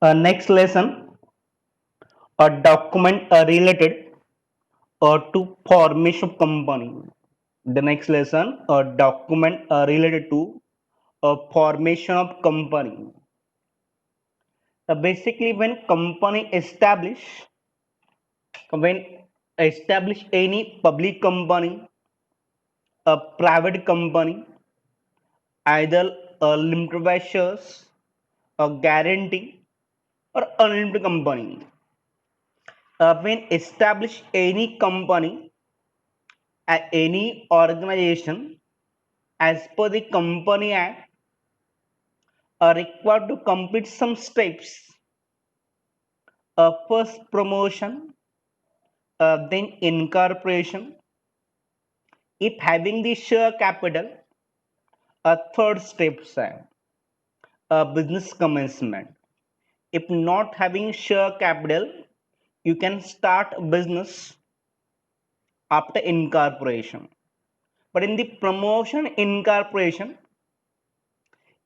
Next lesson, a document related to formation of company. The next lesson, a document related to formation of company. Basically, when establish any public company, a private company, either a limited by shares, a guarantee, or unlimited company. When establish any company any organization as per the company act are required to complete some steps. First promotion, then incorporation. If having the share capital, a third step, business commencement. If not having share capital, you can start business after incorporation. But in the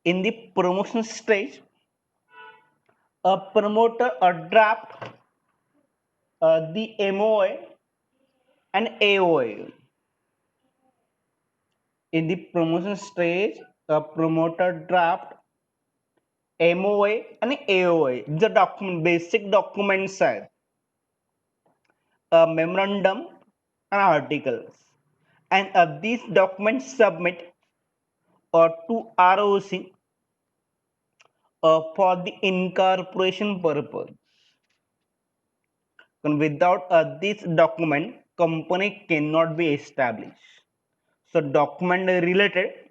in the promotion stage, a promoter draft the MOA and AOA. In the promotion stage, a promoter draft MOA and AOA. The document, basic documents are a memorandum and articles. And these documents submit to ROC for the incorporation purpose. And without this document, company cannot be established. So document related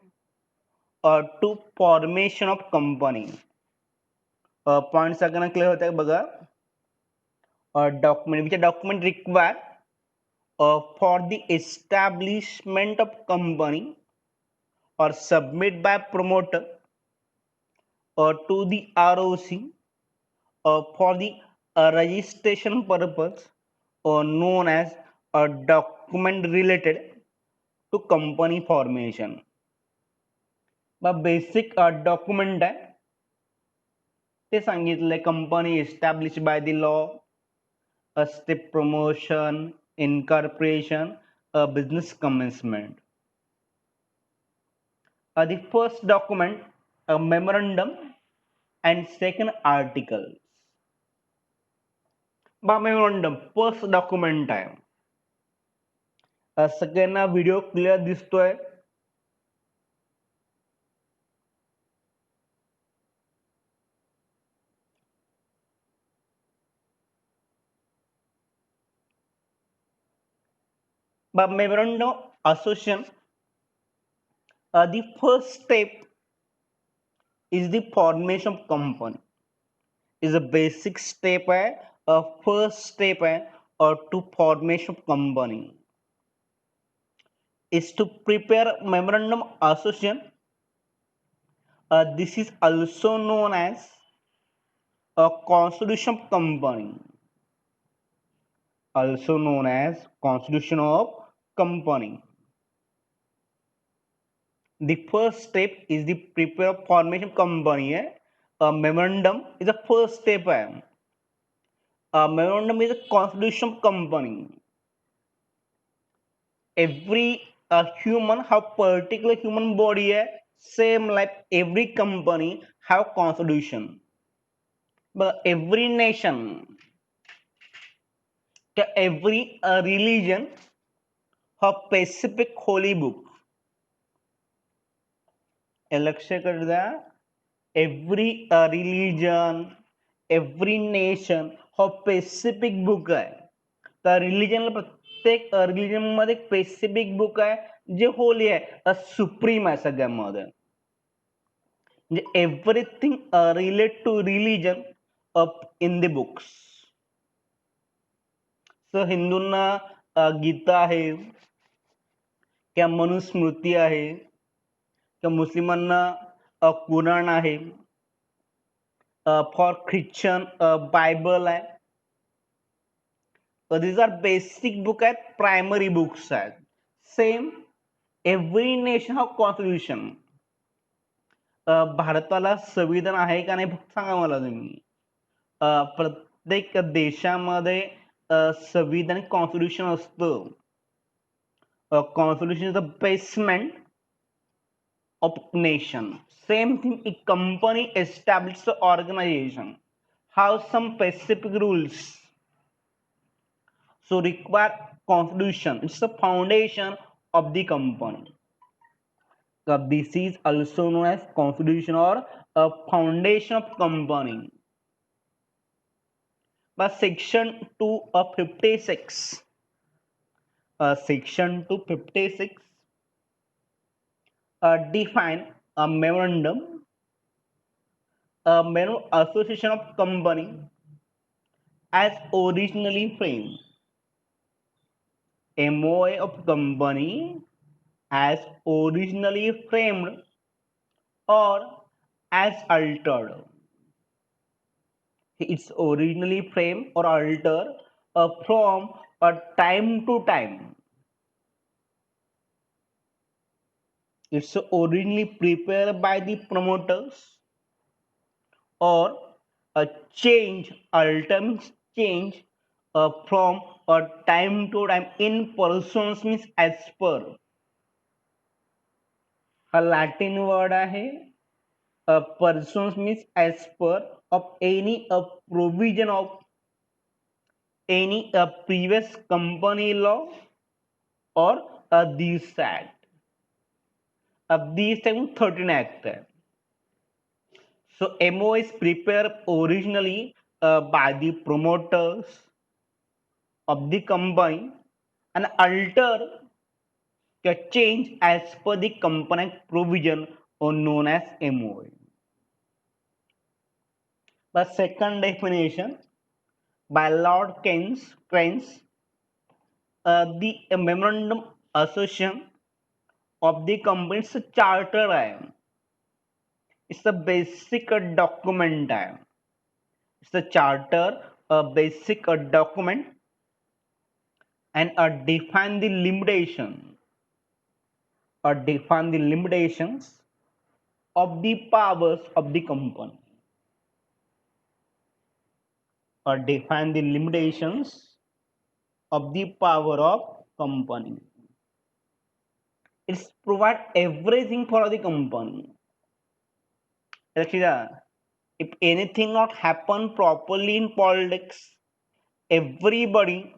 to formation of company. Point सगळ्यांना clear होत आहे बघा. Document which a document required for the establishment of company or submit by promoter to the ROC for the registration purpose known as a document related to company formation. Basic document आहे ते सांगितलंय. Company establish by the law, a step promotion, incorporation, a business commencement. The first document, a memorandum, and second articles. Memorandum first document आहे. सगळ्यांना video clear दिसतोय? Memorandum association, the first step is the formation of company. Is a basic step है, first step है to formation of company is to prepare memorandum association. This is also known as a constitution of company. Also known as constitution of company. The first step is the prepare formation of company. A memorandum is the first step. A memorandum is a constitution of company. Every human have particular human body है, same like every company have constitution. But every nation, every religion have specific holy book. लक्ष कर द्या. Every religion, every nation have specific book आहे. तर रिलीजनला प्रत्येक religion मध्ये एक specific book आहे जे होली आहे, सुप्रीम आहे सगळ्यांमध्ये. म्हणजे everything relate to religion up in the books. So हिंदूंना गीता आहे किंवा मनुस्मृती आहे, किंवा मुस्लिमांना कुराण आहे, फॉर ख्रिश्चन बायबल आहे. these are basic book आहेत, प्रायमरी बुक्स आहेत. Same every nation of constitution. भारताला संविधान आहे का नाही फक्त सांगा मला तुम्ही. प्रत्येक देशामध्ये संविधान कॉन्स्टिट्यूशन असतं. Constitution is the basement of nation. Same thing, a company established the organization have some specific rules. So require constitution. It's the foundation of the company. This is also known as constitution or a foundation of company. But section 256, section 256 define a memorandum, a association of company as originally framed. MOA of company as originally framed or as altered. It's originally framed or altered from a time to time. It's originally prepared by the promoters or a change, alter means change from a time to time in persons means as per. हा Latin word आहे. Persons means as per of any provision of any previous company law or this act. These time 13 act है. So MO is prepared originally by the promoters of the company and alter change as per the company provision or known as MOA. The second definition by Lord Keynes, the memorandum association of the company is a charter है. It's a basic document है. It's a charter, a basic document, and define the limitation or define the limitations of the powers of the company or define the limitations of the power of company. It's provide everything for the company. Rakshita, if anything not happen properly in politics, everybody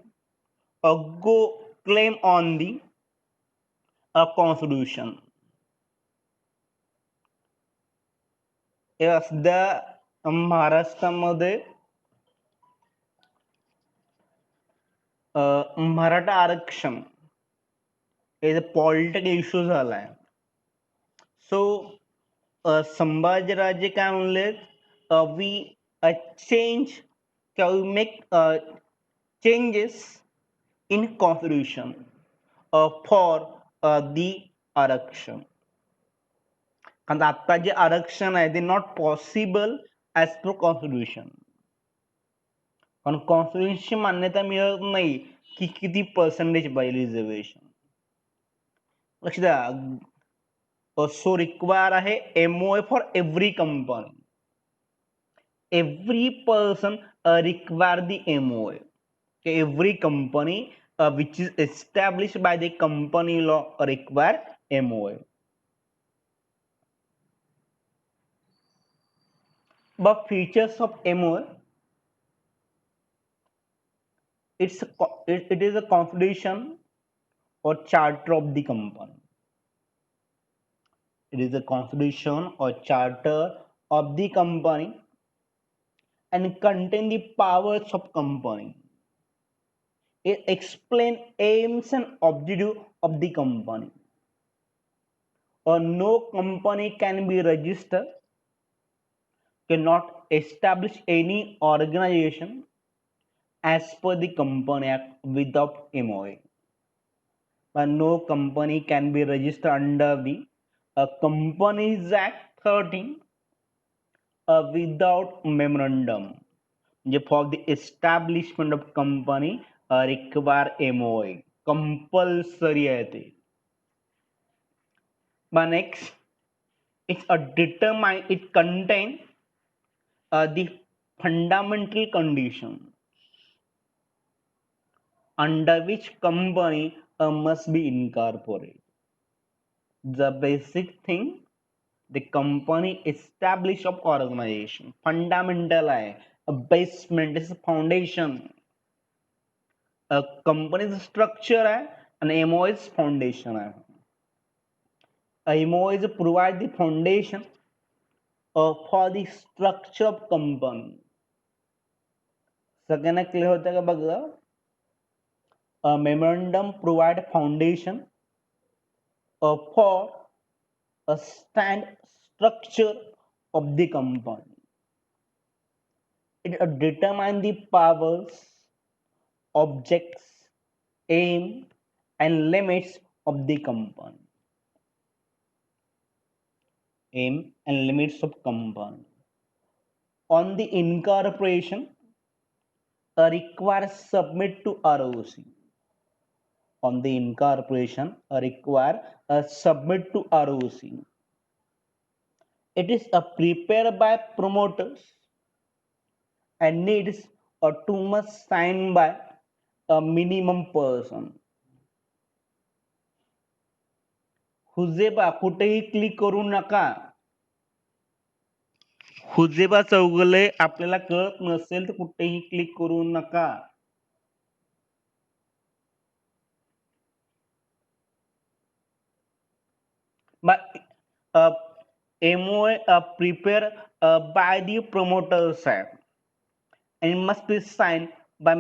go claim on the constitution. सध्या महाराष्ट्रामध्ये मराठा आरक्षण हे political issue झालाय. सो संभाजीराजे काय म्हणले, we change we make changes in constitution for the आरक्षण. कारण आता जे आरक्षण आहे ते not possible as per constitution. कारण कॉन्स्टिट्यूशनची मान्यता मिळत नाही की किती पर्सेंटेज बाय रिझर्वेशन. लक्ष द्या. सो रिक्वायर आहे MOA for every company. Every person require the MOA. Every company which is established by the company law require MOA. But features of MOA, it is a constitution or charter of the company. It is a constitution or charter of the company and contain the powers of company. It explain aims and objective of the company. Or no company can be registered, cannot establish any organization as per the Company Act without MOA. But no company can be registered under the Companies Act 13 without memorandum. For the establishment of company require MOA. Compulsory है ते. But next, it contain the fundamental condition under which company must be incorporated. The basic thing, the company establish of organization fundamental है, a basement is a foundation, a company's structure है, an MO is foundation है. A MO is provide the foundation for the structure of company. सगळ्यांना clear होतं का बघा. A memorandum provide foundation for a stand structure of the company. It determines the powers, objects, aim, and limits of the company. Aim and limits of company. On the incorporation, require submit to ROC. On the incorporation, require submit to ROC. It is prepared by promoters and needs a 2 months signed by a minimum person. हुजेबा कुठेही click करू नका. हुजेबा चौगले आपल्याला कळत नसेल तर कुठेही click करू नका. But MOA prepared by the promoters and must be signed by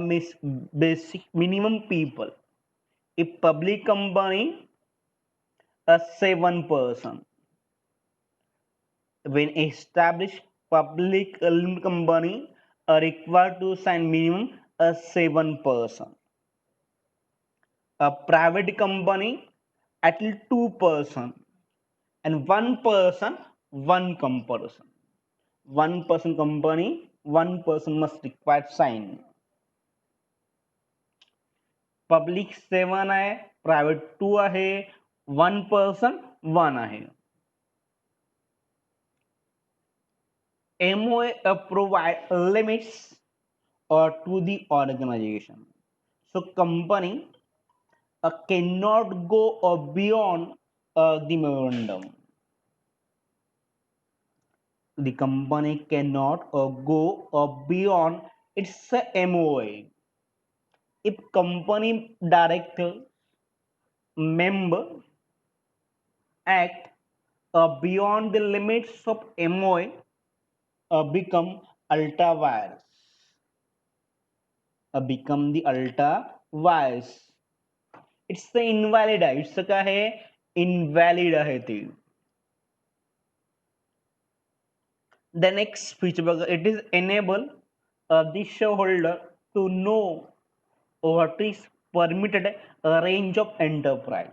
basic minimum people. A public company, 7%. When established public company are required to sign minimum 7%. A private company at least 2%, and 1%, one comparison. 1% company, 1% must require sign. Public 7 आहे, private 2 आहे, 1% 1 आहे. MOA provide limits to the organization. So company cannot go beyond the memorandum. The company cannot go beyond its MOA. If company director member act beyond the limits of MOA, become ultra vires. Become the ultra vires. It's the invalid आहे. It's काय आहे? Invalid आहे ते. The next feature बघा, it is enable the shareholder to know what is permitted range of enterprise.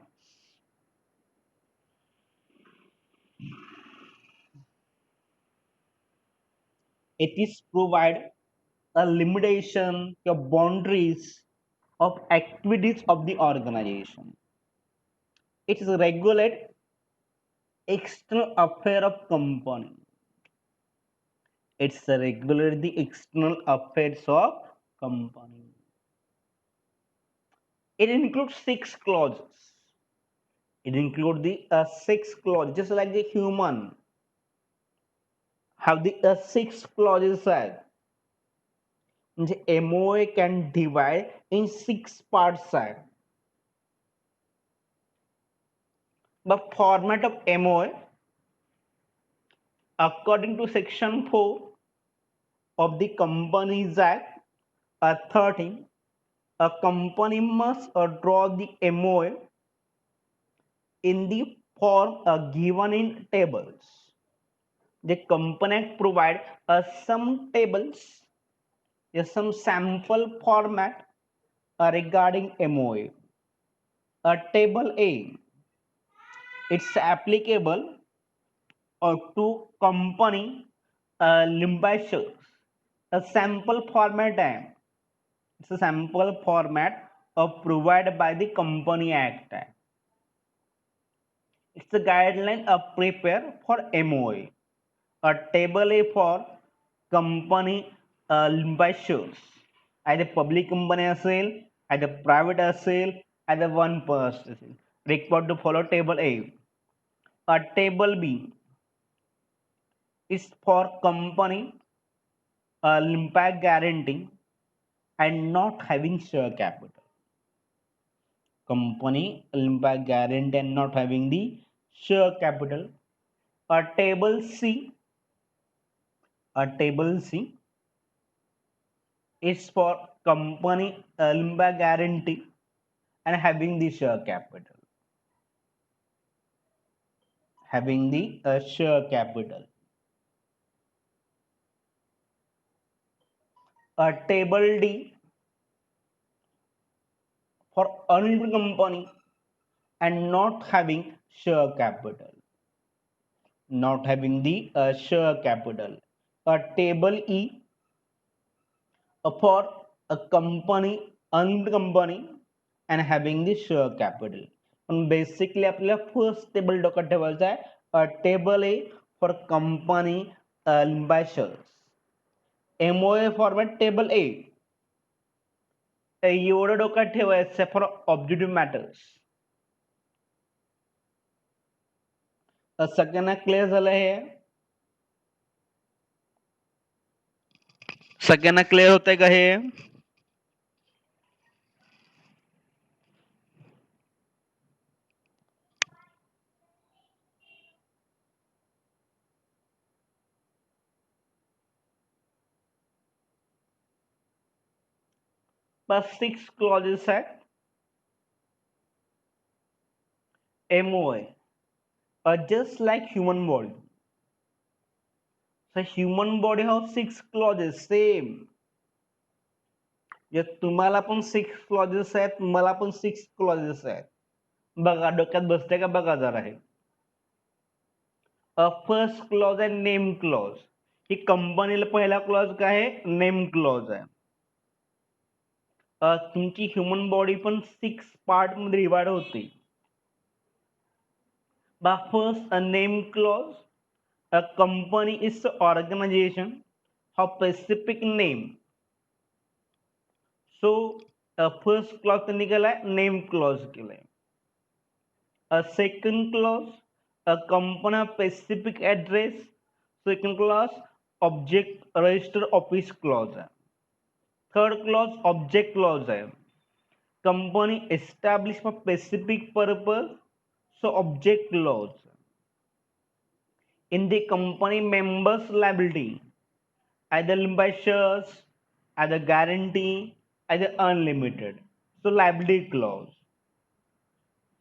It is provide a limitation, the boundaries of activities of the organization. It is regulate external affair of company. It's regulate the external affairs of company. It includes 6 clauses. It includes the 6 clauses, just like the human have the 6 clauses. The MOA can divide in 6 parts. The format of MOA, according to section 4 of the Companies Act 13, a company must draw the MOA in the form given in tables. The Company Act provide some tables, some sample format regarding MOA. Table A, it's applicable to company limitations. A sample format आहे. It's a sample format provided by the Company Act. It's a guideline prepared for MOA. A table A for company by shares, either public company असेल, either private असेल, either one person असेल. Required to follow table A. Table B is for company impact guarantee and not having share capital. Company impact guarantee and not having the share capital. Table C, table C is for company impact guarantee and having the share capital. Having the share capital. Table D for earned company and not having share capital. Not having the share capital. Table E for a company, earned company and having the share capital. पण basically आपल्याला first table डोक्यात ठेवायचा आहे. Table A for company by shares. MOA format table A एवढं डोक्यात ठेवायचं आहे for objective matters. सगळ्यांना क्लिअर झालं हे? सगळ्यांना क्लिअर होतंय का हे? बस 6 क्लॉजेस आहेत. MOA just like human body. So human body have 6 clauses same. जे तुम्हाला पण 6 clauses आहेत, मला पण 6 clauses आहेत. बघा डोक्यात बसते का बघा जरा हे. फर्स्ट क्लॉज आहे नेम क्लॉज. ही कंपनीला पहिला क्लॉज काय आहे? नेम क्लॉज आहे. तुमची ह्युमन बॉडी पण 6 पार्ट मध्ये डिवाइड होते. First, a name clause. A company is the organization of specific name. So, first clause निकला है name clause के लिए. A second clause, a company specific address. Second clause, object register office clause है. Third clause, object clause है. Company established for specific purpose. So, object clause. In the company members liability, either by shares, either guarantee, either unlimited. So liability clause.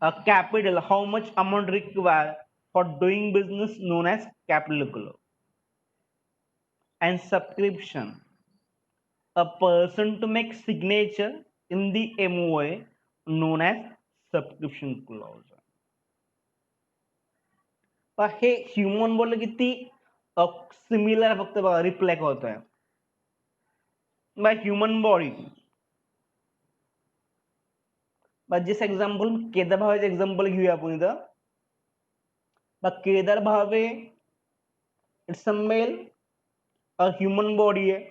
A capital, how much amount required for doing business known as capital clause. And subscription, a person to make signature in the MOA known as subscription clause. हे human बोललं किती similar फक्त बघा reflect होत आहे by human body. जसं example Kedar भावेचं example घेऊया आपण इथं. Kedar Bhave it's a male, human body आहे.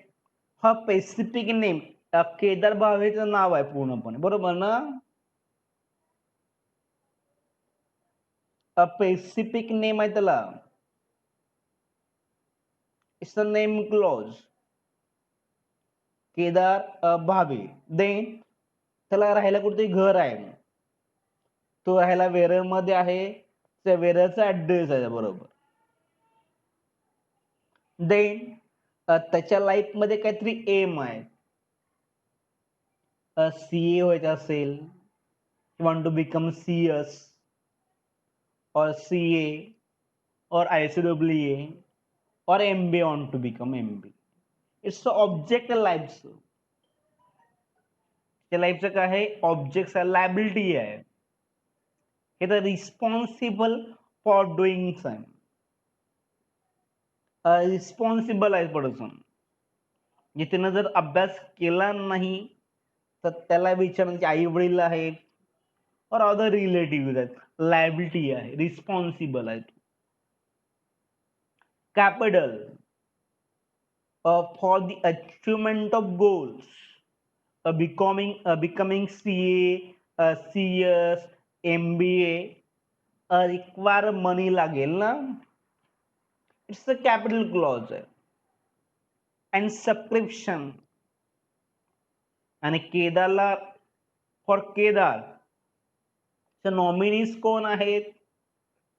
हा स्पेसिफिक नेम केदार भावेचं नाव आहे पूर्णपणे, बरोबर ना? स्पेसिफिक नेम आहे त्याला. It's a name clause Kedar Bhave. Then त्याला राहायला कुठेतरी घर आहे, तो राहायला वेरळ मध्ये आहे, त्या वेरळचा ऍड्रेस आहे बरोबर. देन त्याच्या लाईफ मध्ये काहीतरी एम आहे, CA व्हायचं असेल, want to become CS or CA or ICAA or MBA want to become MBA. It's the object life. त्या लाईफचं काय आहे? ऑब्जेक्ट लायबिलिटी आहे. हे तर responsible for doing some. Responsible आहे पर्सन. जिथे जर अभ्यास केला नाही तर त्याला विचारण्याचे आई वडील आहेत और अदर रिलेटिव्ह आहेत. लायबिलिटी आहे, रिस्पॉन्सिबल आहे. Capital for the achievement of goals, becoming CA, CS, MBA, require money लागेल ना. It's a capital clause. And subscription. आणि केदारला फॉर केदार नॉमिनीज कोण आहेत?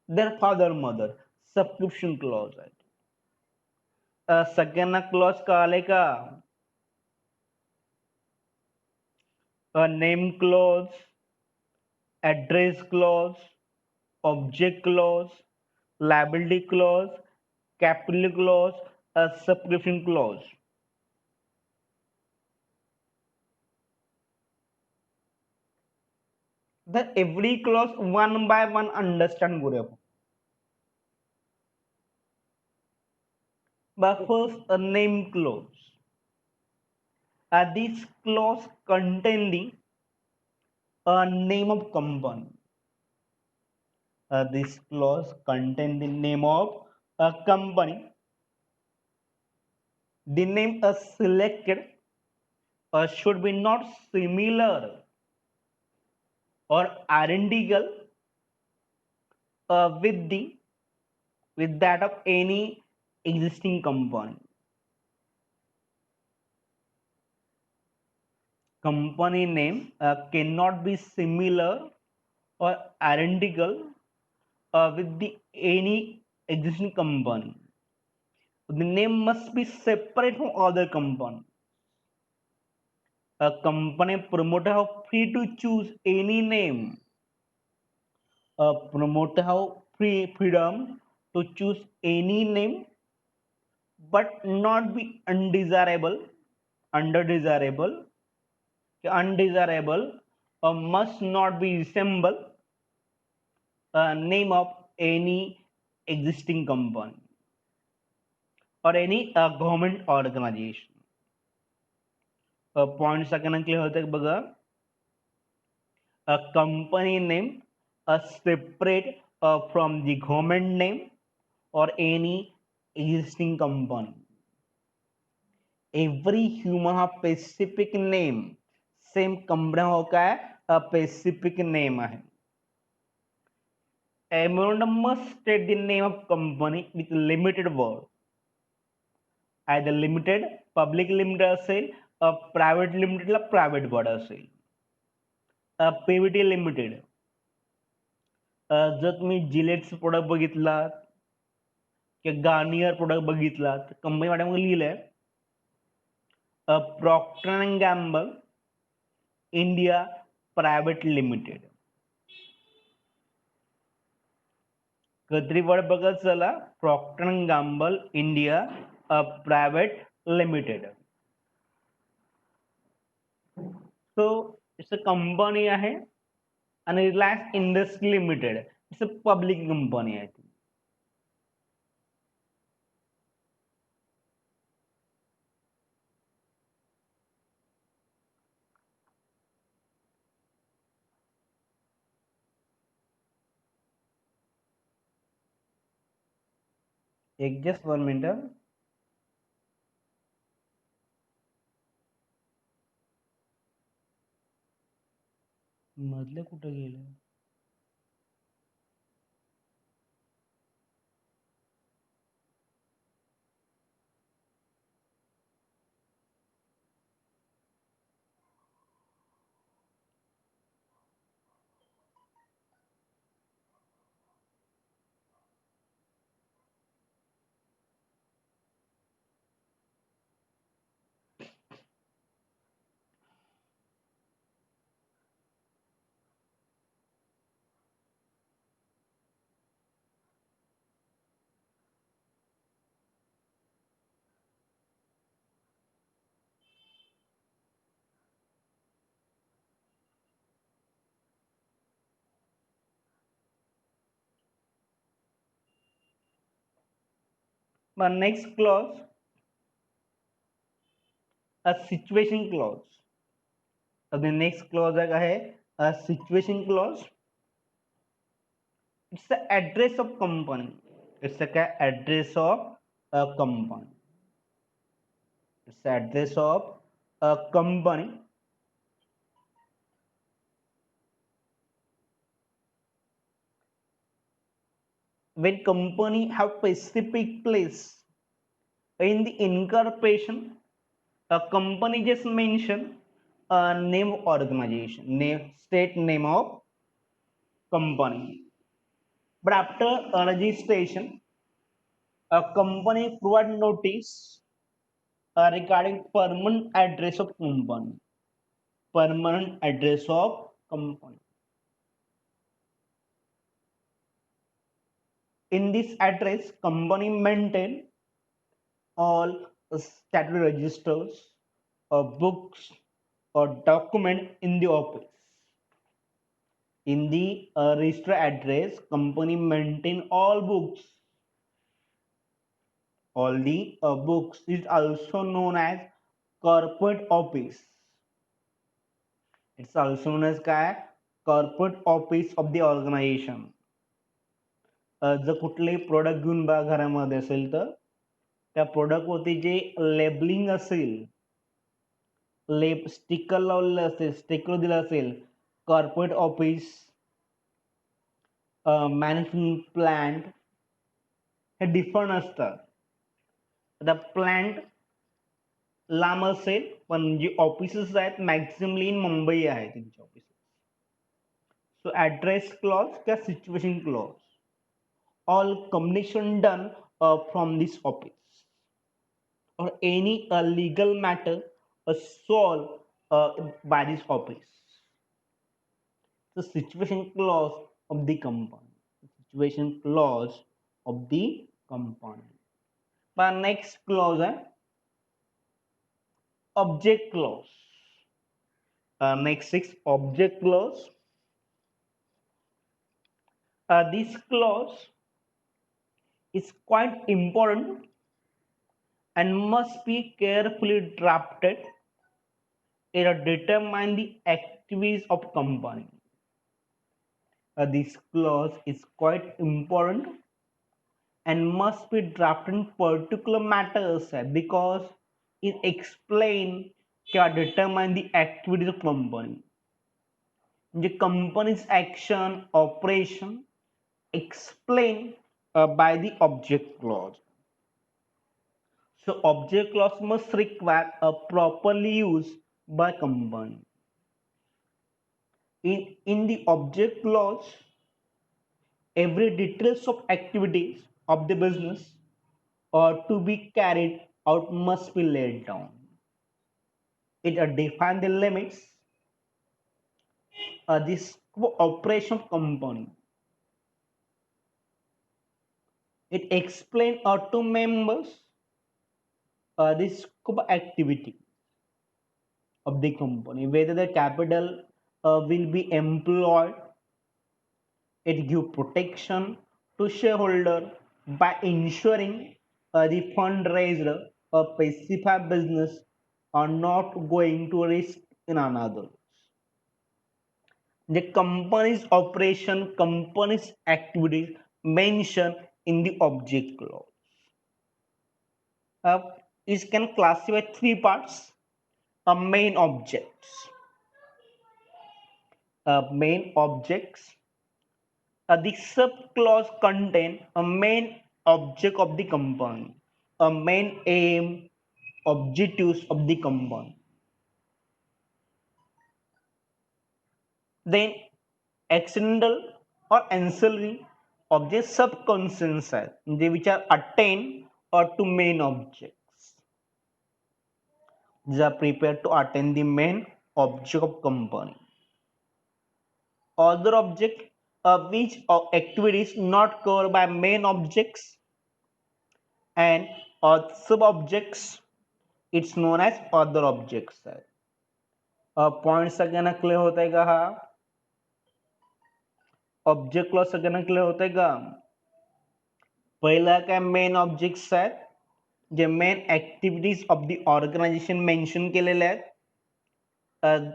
Their father mother. Subscription clause आहे. सगळ्यांना क्लॉज कळाले का? Name clause, address clause, object clause, liability clause, capital clause, a subscription clause. The every clause one by one understand करूया. But first a name clause. This clause containing a name of company. This clause contain the name of a company. The name selected should be not similar or identical with that of any existing company. Company name cannot be similar or identical with the any existing company. The name must be separate from other company. A company promoter have free to choose any name. A promoter have freedom to choose any name, but not be undesirable, undesirable, or must not be resemble a name of any existing company or any government organization. Point second clear होते बघा. A company name separate from the government name or any existing company. Every human have specific name. Same company हो का है a specific name है. A memorandum must state the name of company with limited word. Either limited, public limited असेल, private limited ला private word असेल. PVT limited. जर तुम्ही जिलेटचं product बघितला किंवा गार्नियर प्रोडक्ट बघितला तर कंपनी वाट्यामध्ये लिहिलंय Procter and Gamble India private limited. कधी वर्ड बघत चला, Procter and Gamble India private limited. So it's a company आहे आणि Reliance industry limited it's a public company आहे. एक जस्ट 1 मिनिट. मधले कुठे गेले? But next clause, a situation clause. अब the next clause है a situation clause. It's the address of company. It's the address of a company. It's the address of a company. When company have specific place in the incorporation, a company just mention a name of organization, name, state name of company. But after a registration, a company provide notice regarding permanent address of company. Permanent address of company. In this address, company maintain all statutory registers or books or document in the office. In the register address, company maintain all books. All the books is also known as corporate office. It's also known as काय corporate office of the organization. जर कुठलेही product घेऊन बा घरामध्ये असेल तर त्या product वरती जे लेबलिंग असेल, लेब स्टिकर लावलेलं असेल, स्टिकर दिलं असेल, कॉर्पोरेट ऑफिस, मॅनेजमेंट प्लांट, हे डिफरंट असतात. आता प्लांट लांब असेल पण जे ऑफिसेस आहेत मॅक्झिमली इन मुंबई आहे त्यांची ऑफिस. सो ऍड्रेस क्लॉज किंवा situation clause, all communication done from this office or any legal matter solved by this office. The situation clause of the company. Situation clause of the company. But next clause object clause. Next six object clause. This clause is quite important and must be carefully drafted to determine the activities of company. This clause is quite important and must be drafted in particular matters because it explain can determine the activities of company. The company's action, operation explained by the object clause. So object clause must require a properly used by company. In the object clause, every details of activities of the business or to be carried out must be laid down. It defines the limits of this operation company. It explains to members the scope activity of the company, whether the capital will be employed. It gives protection to shareholder by ensuring the fund raised a specified business are not going to risk in another. The company's operation, company's activities mentioned in the object clause. It can classify three parts. Main objects. Main objects. The sub-clause contain a main object of the company, a main aim, objectives of the company. Then accidental or ancillary objects subconscious they which are attained or to main objects. These are prepared to attain the main object of company. Other object which activities not covered by main objects and sub objects, it's known as other objects. Point सगळ्यांना clear होत आहे का? हा object clause सगळ्यांना clear होत आहे का? पहिला काय मेन ऑब्जेक्ट्स आहेत जे main activities of the organisation mention केलेले आहेत.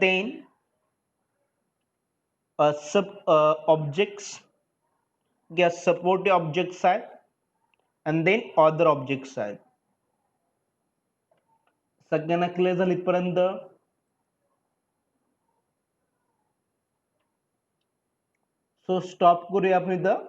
देन सब ऑब्जेक्ट्स किंवा सपोर्टिव्ह ऑब्जेक्ट्स आहेत and then other objects आहेत. सगळ्यांना क्लिअर झाली इथपर्यंत? सो स्टॉप करूया आपण इथं.